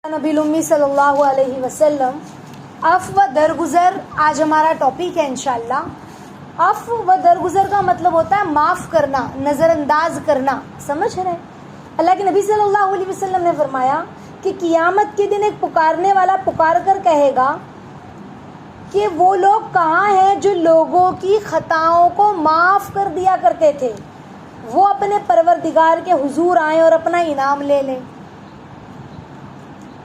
نبی الامی صلی اللہ علیہ وسلم عفو و درگزر آج ہمارا ٹاپک ہے انشاءاللہ۔ عفو و درگزر کا مطلب ہوتا ہے معاف کرنا، نظر انداز کرنا، سمجھ رہے ہیں؟ اللہ کے نبی صلی اللہ علیہ وسلم نے فرمایا کہ قیامت کے دن ایک پکارنے والا پکار کر کہے گا کہ وہ لوگ کہاں ہیں جو لوگوں کی خطاؤں کو معاف کر دیا کرتے تھے، وہ اپنے پروردگار کے حضور آئیں اور اپنا انعام لے لیں۔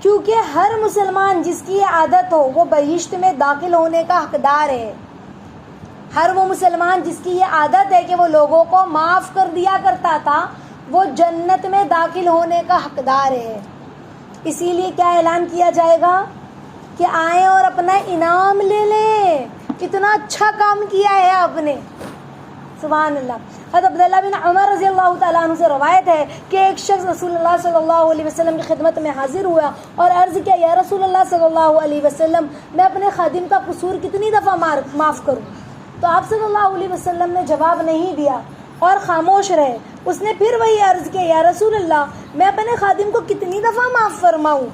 کیونکہ ہر مسلمان جس کی یہ عادت ہو وہ بہشت میں داخل ہونے کا حقدار ہے۔ ہر وہ مسلمان جس کی یہ عادت ہے کہ وہ لوگوں کو معاف کر دیا کرتا تھا وہ جنت میں داخل ہونے کا حقدار ہے۔ اسی لیے کیا اعلان کیا جائے گا کہ آئیں اور اپنا انعام لے لیں، کتنا اچھا کام کیا ہے آپ نے، سبحان اللہ۔ حضرت عبداللہ بن عمر رضی اللہ تعالیٰ عنہ سے روایت ہے کہ ایک شخص رسول اللہ صلی اللہ علیہ وسلم کی خدمت میں حاضر ہوا اور عرض کیا، یا رسول اللہ صلی اللہ علیہ وسلم، میں اپنے خادم کا قصور کتنی دفعہ معاف کروں؟ تو آپ صلی اللہ علیہ وسلم نے جواب نہیں دیا اور خاموش رہے۔ اس نے پھر وہی عرض کیا، یا رسول اللہ، میں اپنے خادم کو کتنی دفعہ معاف فرماؤں؟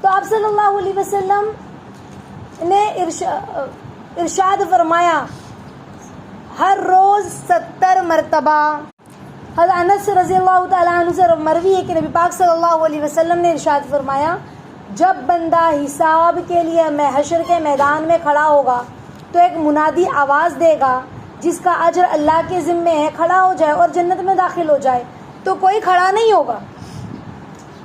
تو آپ صلی اللہ علیہ وسلم نے ارشاد فرمایا، ہر روز 70 مرتبہ۔ حضرت انس رضی اللہ تعالیٰ عنہ سے مروی ہے کہ نبی پاک صلی اللہ علیہ وسلم نے ارشاد فرمایا، جب بندہ حساب کے لیے محشر کے میدان میں کھڑا ہوگا تو ایک منادی آواز دے گا، جس کا اجر اللہ کے ذمے ہے کھڑا ہو جائے اور جنت میں داخل ہو جائے۔ تو کوئی کھڑا نہیں ہوگا۔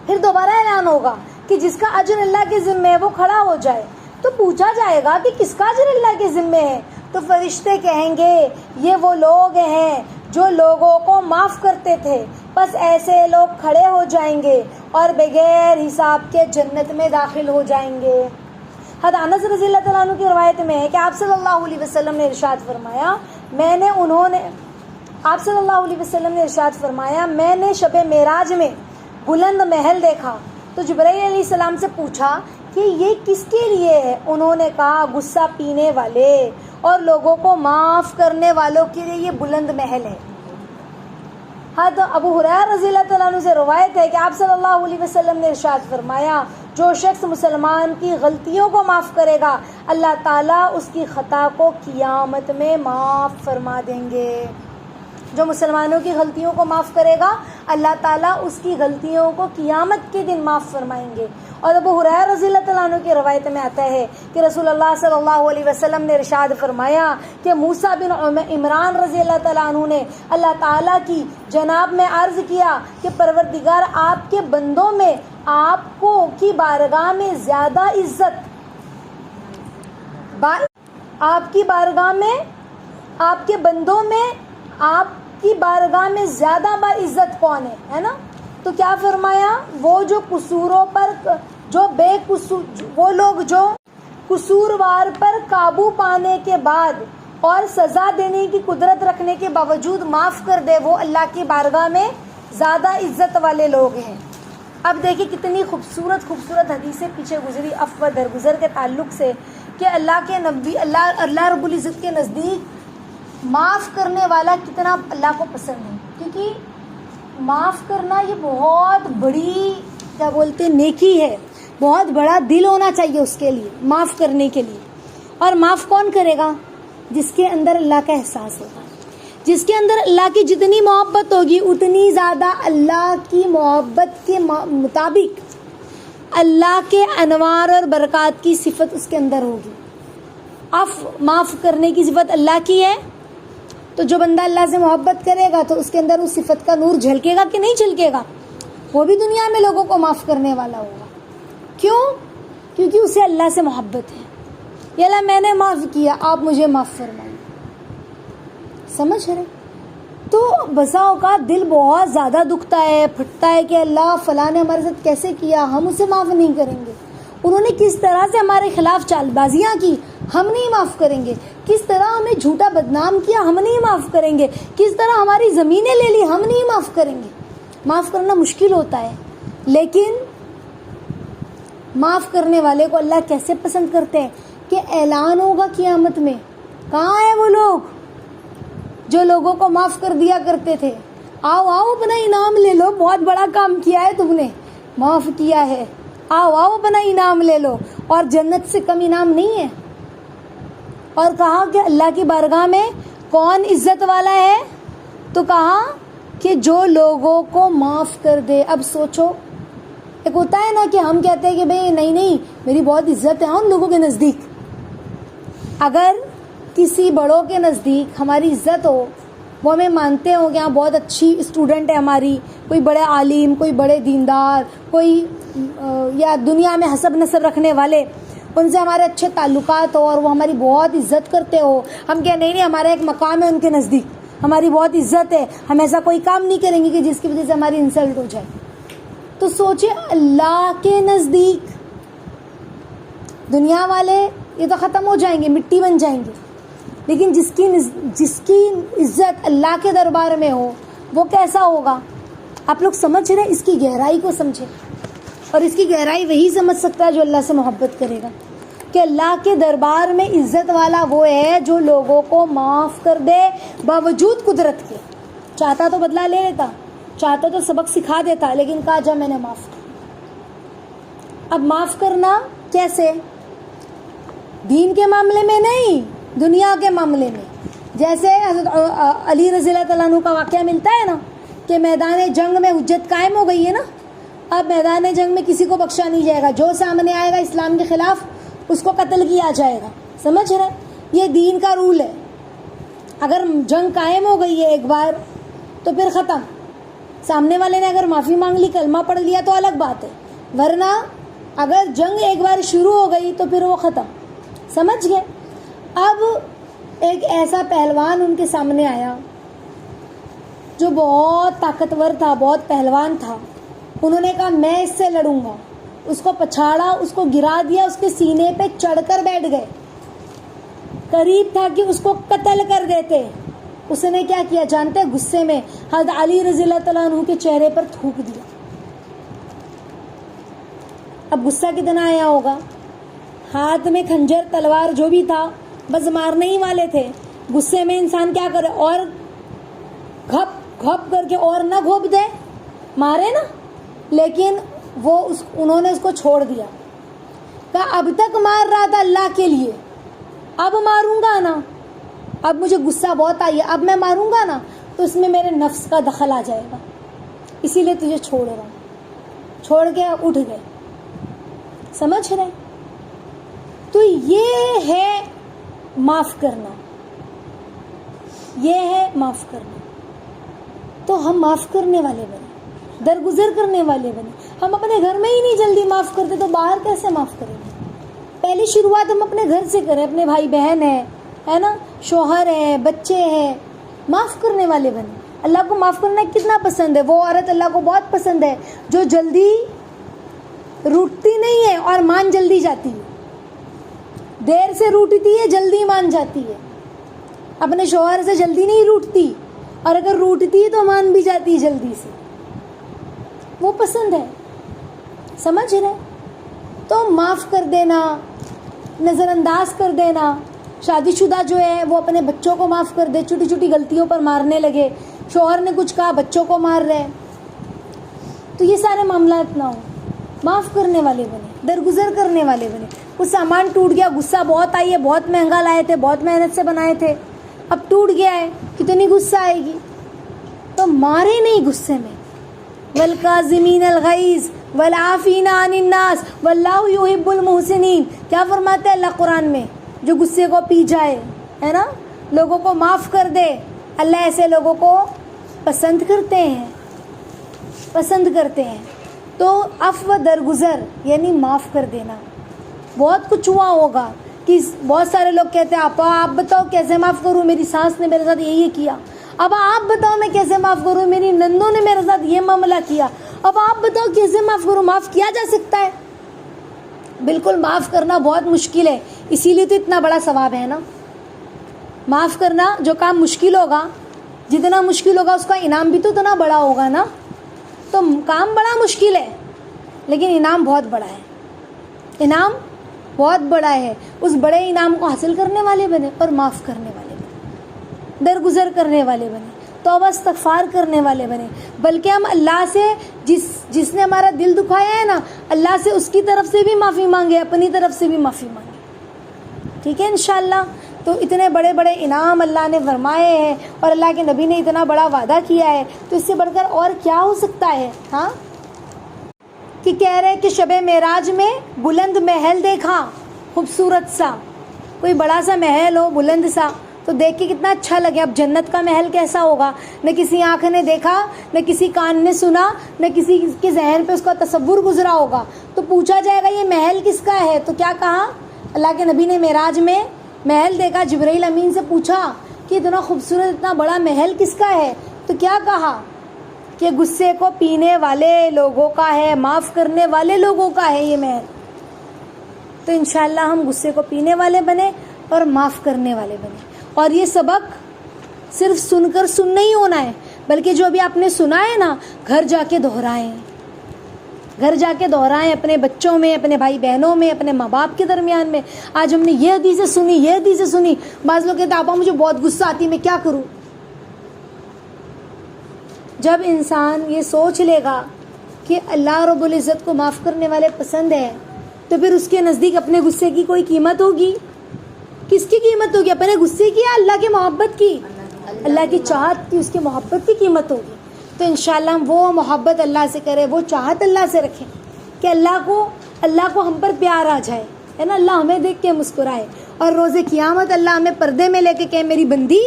پھر دوبارہ اعلان ہوگا کہ جس کا اجر اللہ کے ذمے ہے وہ کھڑا ہو جائے۔ تو پوچھا جائے گا کہ کس کا اجر اللہ کے ذمے ہے؟ تو فرشتے کہیں گے، یہ وہ لوگ ہیں جو لوگوں کو معاف کرتے تھے، بس ایسے لوگ کھڑے ہو جائیں گے اور بغیر حساب کے جنت میں داخل ہو جائیں گے۔ حضرت انس رضی اللہ تعالیٰ عنہ کی روایت میں ہے کہ آپ صلی اللہ علیہ وسلم نے ارشاد فرمایا، میں نے شب معراج میں بلند محل دیکھا تو جبرائیل علیہ السلام سے پوچھا کہ یہ کس کے لیے ہے؟ انہوں نے کہا، غصہ پینے والے اور لوگوں کو معاف کرنے والوں کے لیے یہ بلند محل ہے۔ حضرت ابو ہریرہ رضی اللہ تعالیٰ عنہ سے روایت ہے کہ آپ صلی اللہ علیہ وسلم نے ارشاد فرمایا، جو شخص مسلمان کی غلطیوں کو معاف کرے گا اللہ تعالیٰ اس کی خطا کو قیامت میں معاف فرما دیں گے۔ جو مسلمانوں کی غلطیوں کو معاف کرے گا اللہ تعالیٰ اس کی غلطیوں کو قیامت کے دن معاف فرمائیں گے۔ اور ابو ہریرہ رضی اللہ تعالیٰ عنہ کی روایت میں آتا ہے کہ رسول اللہ صلی اللہ علیہ وسلم نے ارشاد فرمایا کہ موسیٰ بن عمران رضی اللہ تعالیٰ عنہ نے اللہ تعالیٰ کی جناب میں عرض کیا کہ پروردگار، آپ کے بندوں میں آپ کو کی بارگاہ میں زیادہ عزت، آپ کی بارگاہ میں، آپ کے بندوں میں آپ کی بارگاہ میں زیادہ باعزت کون ہے نا؟ تو کیا فرمایا، وہ جو قصوروں پر وہ لوگ جو قصوروار پر قابو پانے کے بعد اور سزا دینے کی قدرت رکھنے کے باوجود معاف کر دے، وہ اللہ کی بارگاہ میں زیادہ عزت والے لوگ ہیں۔ اب دیکھیں کتنی خوبصورت حدیثیں پیچھے گزری عفو درگزر کے تعلق سے کہ اللہ کے نبی اللہ رب العزت کے نزدیک معاف کرنے والا کتنا اللہ کو پسند ہے، کیونکہ معاف کرنا یہ بہت بڑی کیا بولتے نیکی ہے، بہت بڑا دل ہونا چاہیے اس کے لیے معاف کرنے کے لیے۔ اور معاف کون کرے گا؟ جس کے اندر اللہ کا احساس ہوگا، جس کے اندر اللہ کی جتنی محبت ہوگی اتنی زیادہ اللہ کی محبت کے مطابق اللہ کے انوار اور برکات کی صفت اس کے اندر ہوگی۔ معاف کرنے کی صفت اللہ کی ہے، تو جو بندہ اللہ سے محبت کرے گا تو اس کے اندر اس صفت کا نور جھلکے گا کہ نہیں جھلکے گا؟ وہ بھی دنیا میں لوگوں کو معاف کرنے والا ہوگا۔ کیوں؟ کیونکہ اسے اللہ سے محبت ہے۔ یا اللہ میں نے معاف کیا، آپ مجھے معاف فرمائیں، سمجھ رہے؟ تو بسا اوقات دل بہت زیادہ دکھتا ہے، پھٹتا ہے کہ اللہ فلاں نے ہمارے ساتھ کیسے کیا، ہم اسے معاف نہیں کریں گے۔ انہوں نے کس طرح سے ہمارے خلاف چال بازیاں کی، ہم نہیں معاف کریں گے۔ کس طرح ہمیں جھوٹا بدنام کیا، ہم نہیں معاف کریں گے۔ کس طرح ہماری زمینیں لے لی، ہم نہیں معاف کریں گے۔ معاف کرنا مشکل ہوتا ہے، لیکن معاف کرنے والے کو اللہ کیسے پسند کرتے ہیں کہ اعلان ہوگا قیامت میں، کہاں ہیں وہ لوگ جو لوگوں کو معاف کر دیا کرتے تھے؟ آؤ اپنا انعام لے لو، بہت بڑا کام کیا ہے تم نے، معاف کیا ہے، آؤ آؤ اپنا انعام لے لو، اور جنت سے کم انعام نہیں ہے. اور کہا کہ اللہ کی بارگاہ میں کون عزت والا ہے؟ تو کہا کہ جو لوگوں کو معاف کر دے. اب سوچو، ایک ہوتا ہے نا کہ ہم کہتے ہیں کہ بھئی نہیں میری بہت عزت ہے ان لوگوں کے نزدیک. اگر کسی بڑوں کے نزدیک ہماری عزت ہو، وہ ہمیں مانتے ہوں کہ ہاں بہت اچھی اسٹوڈنٹ ہے ہماری، کوئی بڑے عالم، کوئی بڑے دیندار، کوئی یا دنیا میں حسب نسب رکھنے والے، ان سے ہمارے اچھے تعلقات ہو اور وہ ہماری بہت عزت کرتے ہو، ہم کہیں نہیں ہمارا ایک مقام ہے ان کے نزدیک، ہماری بہت عزت ہے، ہم ایسا کوئی کام نہیں کریں گے کہ جس کی وجہ سے ہماری انسلٹ ہو جائے. تو سوچے اللہ کے نزدیک دنیا والے یہ تو ختم ہو جائیں گے، مٹی بن جائیں گے، لیکن جس کی عزت اللہ کے دربار میں ہو وہ کیسا ہوگا؟ آپ لوگ سمجھ رہے ہیں؟ اس کی گہرائی کو سمجھیں. اور اس کی گہرائی وہی سمجھ سکتا ہے جو اللہ سے محبت کرے گا، کہ اللہ کے دربار میں عزت والا وہ ہے جو لوگوں کو معاف کر دے باوجود قدرت کے. چاہتا تو بدلہ لے لیتا، چاہتا تو سبق سکھا دیتا، لیکن کہا جا میں نے معاف کیا. اب معاف کرنا کیسے؟ دین کے معاملے میں نہیں، دنیا کے معاملے میں. جیسے حضرت علی رضی اللہ تعالیٰ عنہ کا واقعہ ملتا ہے نا کہ میدان جنگ میں حجت قائم ہو گئی ہے نا، اب میدان جنگ میں کسی کو بخشا نہیں جائے گا، جو سامنے آئے گا اسلام کے خلاف اس کو قتل کیا جائے گا. سمجھ رہے؟ یہ دین کا رول ہے. اگر جنگ قائم ہو گئی ہے ایک بار تو پھر ختم. سامنے والے نے اگر معافی مانگ لی، کلمہ پڑھ لیا تو الگ بات ہے، ورنہ اگر جنگ ایک بار شروع ہو گئی تو پھر وہ ختم. سمجھ گئے؟ اب ایک ایسا پہلوان ان کے سامنے آیا جو بہت طاقتور تھا، بہت پہلوان تھا. انہوں نے کہا میں اس سے لڑوں گا. اس کو پچھاڑا، اس کو گرا دیا، اس کے سینے پہ چڑھ کر بیٹھ گئے. قریب تھا کہ اس کو قتل کر دیتے. اس نے کیا کیا جانتے ہیں؟ غصے میں حضرت علی رضی اللہ تعالیٰ عنہ کے چہرے پر تھوک دیا. اب غصہ کتنا آیا ہوگا؟ ہاتھ میں خنجر تلوار جو بھی تھا بس مارنے ہی والے تھے. غصے میں انسان کیا کرے؟ اور گھپ گھپ کر کے اور نہ گھوپ دے، مارے نا. لیکن انہوں نے اس کو چھوڑ دیا. کہا اب تک مار رہا تھا اللہ کے لیے، اب ماروں گا نا، اب مجھے غصہ بہت آئی ہے، اب میں ماروں گا نا تو اس میں میرے نفس کا دخل آ جائے گا، اسی لیے تجھے چھوڑ رہا ہوں. چھوڑ کے اٹھ گئے. سمجھ رہے؟ تو یہ ہے معاف کرنا، یہ ہے معاف کرنا. تو ہم معاف کرنے والے بنے، درگزر کرنے والے بنے. ہم اپنے گھر میں ہی نہیں جلدی معاف کرتے تو باہر کیسے معاف کریں گے؟ پہلی شروعات ہم اپنے گھر سے کریں. اپنے بھائی بہن ہے نا، شوہر ہے، بچے ہیں، معاف کرنے والے بنے. اللہ کو معاف کرنا کتنا پسند ہے. وہ عورت اللہ کو بہت پسند ہے جو جلدی روٹتی نہیں ہے اور مان جلدی جاتی ہے. دیر سے روٹتی ہے، جلدی مان جاتی ہے. اپنے شوہر سے جلدی نہیں روٹتی، اور اگر روٹتی ہے تو مان بھی جاتی ہے جلدی سے. وہ پسند ہے. سمجھ رہے؟ تو معاف کر دینا، نظر انداز کر دینا. شادی شدہ جو ہے وہ اپنے بچوں کو معاف کر دے، چھوٹی چھوٹی غلطیوں پر مارنے لگے. شوہر نے کچھ کہا، بچوں کو مار رہے. تو یہ سارے معاملات نہ ہوں. معاف کرنے والے بنے، درگزر کرنے والے بنے. کچھ سامان ٹوٹ گیا، غصہ بہت آئی ہے، بہت مہنگا لائے تھے، بہت محنت سے بنائے تھے، اب ٹوٹ گیا ہے، کتنی غصہ آئے گی. تو مارے نہیں غصے میں. والکاظمین الغیظ والعافین عن الناس واللہ یحب المحسنین. کیا فرماتے ہیں اللہ قرآن میں؟ جو غصے کو پی جائے، ہے نا، لوگوں کو معاف کر دے، اللہ ایسے لوگوں کو پسند کرتے ہیں، پسند کرتے ہیں. تو عفو درگزر یعنی معاف کر دینا. بہت کچھ ہوا ہوگا کہ بہت سارے لوگ کہتے ہیں آپ بتاؤ کیسے معاف کروں، میری ساس نے میرے ساتھ یہ کیا. اب آپ بتاؤ میں کیسے معاف کروں، میری نندوں نے میرے ساتھ یہ معاملہ کیا. اب آپ بتاؤ کیسے معاف کروں. معاف کیا جا سکتا ہے؟ بالکل معاف کرنا بہت مشکل ہے، اسی لیے تو اتنا بڑا ثواب ہے نا. معاف کرنا جو کام مشکل ہوگا، جتنا مشکل ہوگا اس کا انعام بھی تو اتنا بڑا ہوگا نا. تو کام بڑا مشکل ہے لیکن انعام بہت بڑا ہے. انعام بہت بڑا ہے. اس بڑے انعام کو حاصل کرنے والے بنے اور معاف کرنے والے بنے، درگزر کرنے والے بنے، توبہ استغفار کرنے والے بنے. بلکہ ہم اللہ سے جس نے ہمارا دل دکھایا ہے نا، اللہ سے اس کی طرف سے بھی معافی مانگے، اپنی طرف سے بھی معافی مانگے. ٹھیک ہے انشاءاللہ. تو اتنے بڑے بڑے انعام اللہ نے فرمائے ہیں اور اللہ کے نبی نے اتنا بڑا وعدہ کیا ہے، تو اس سے بڑھ کر اور کیا ہو سکتا ہے؟ ہاں، کہ کہہ رہے کہ شب معراج میں بلند محل دیکھا، خوبصورت سا کوئی بڑا سا محل ہو بلند سا، تو دیکھ کے کتنا اچھا لگے. اب جنت کا محل کیسا ہوگا؟ نہ کسی آنکھ نے دیکھا، نہ کسی کان نے سنا، نہ کسی کے ذہن پہ اس کا تصور گزرا ہوگا. تو پوچھا جائے گا یہ محل کس کا ہے؟ تو کیا کہا اللہ کے نبی نے؟ معراج میں محل دیکھا. جبرائیل امین سے پوچھا کہ اتنا خوبصورت اتنا بڑا محل کس کا ہے؟ تو کیا کہا کہ غصے کو پینے والے لوگوں کا ہے، معاف کرنے والے لوگوں کا ہے یہ محل. تو انشاءاللہ ہم غصے کو پینے والے بنے اور معاف کرنے والے بنے. اور یہ سبق صرف سن کر سن نہیں ہونا ہے، بلکہ جو ابھی آپ نے سنا ہے نا، گھر جا کے دہرائیں، گھر جا کے دہرائیں، اپنے بچوں میں، اپنے بھائی بہنوں میں، اپنے ماں باپ کے درمیان میں. آج ہم نے یہ حدیثیں سنی، یہ حدیثیں سنی. بعض لوگ کہتے ہیں آپا مجھے بہت غصہ آتی ہے، میں کیا کروں؟ جب انسان یہ سوچ لے گا کہ اللہ رب العزت کو معاف کرنے والے پسند ہے، تو پھر اس کے نزدیک اپنے غصے کی کوئی قیمت ہوگی؟ کس کی قیمت ہوگی؟ اپنے غصے کی یا اللہ کی محبت کی؟ اللہ کی چاہت کی، اس کی محبت کی قیمت ہوگی. تو انشاءاللہ ہم وہ محبت اللہ سے کریں، وہ چاہت اللہ سے رکھیں کہ اللہ کو ہم پر پیار آ جائے، ہے نا، اللہ ہمیں دیکھ کے مسکرائے، اور روز قیامت اللہ ہمیں پردے میں لے کے کہے میری بندی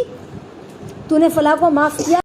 تو نے فلاں کو معاف کیا.